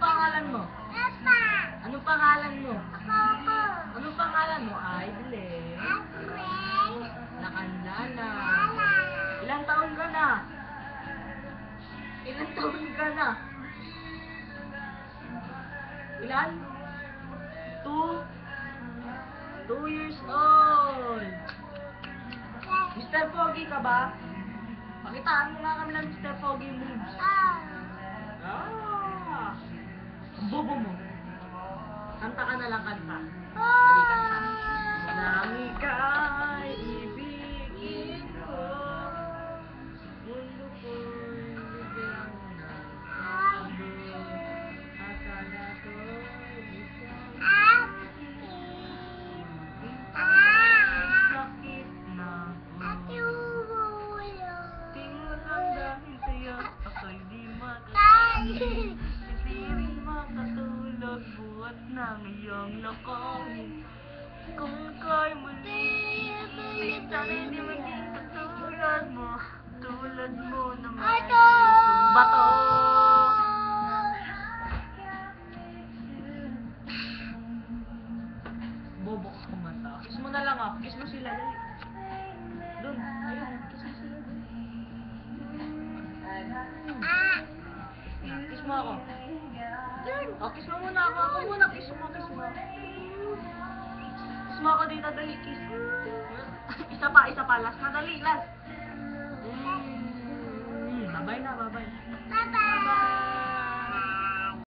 pangalan mo? Papa. Anong pangalan mo? Ako. Anong pangalan mo? Idle. April. Nakandana. Lala. Ilang taon ka na? Ilang taon ka na? Ilan? 2 years old. Mr. Pogi ka ba? Pakitaan mo nga kami ng Mr. Pogi moves. Ah. Ang bobo mo. Kanta ka na lang, kanta. Oh. Nang ika'y ibigin ko, mundo ko'y bigyan ng pagod. Akala ko'y isang sakit na Ate ulo. Ulo. Tingnan lang dahil sa'yo, ako'y di Daddy. makatulog. Sisiring makatulog, buhat ng iyong lokohin. Kung ako'y muli, minsan ay di maging katulad mo. Tulad mo naman, Ato. itong bato. Bobo ka kumanta. Kiss mo na lang ako. Kiss mo sila. Dali. Doon. Ayun. Kiss mo sila. Dun. Ah. Kiss mo ako. Dun. Oh, kiss mo muna ako. Ako muna. Kiss mo. Kiss mo. Kiss mo ako dito. Dali. Kiss. Isa pa. Last na. Dali. Last. Babay na. Babay. Bye-bye.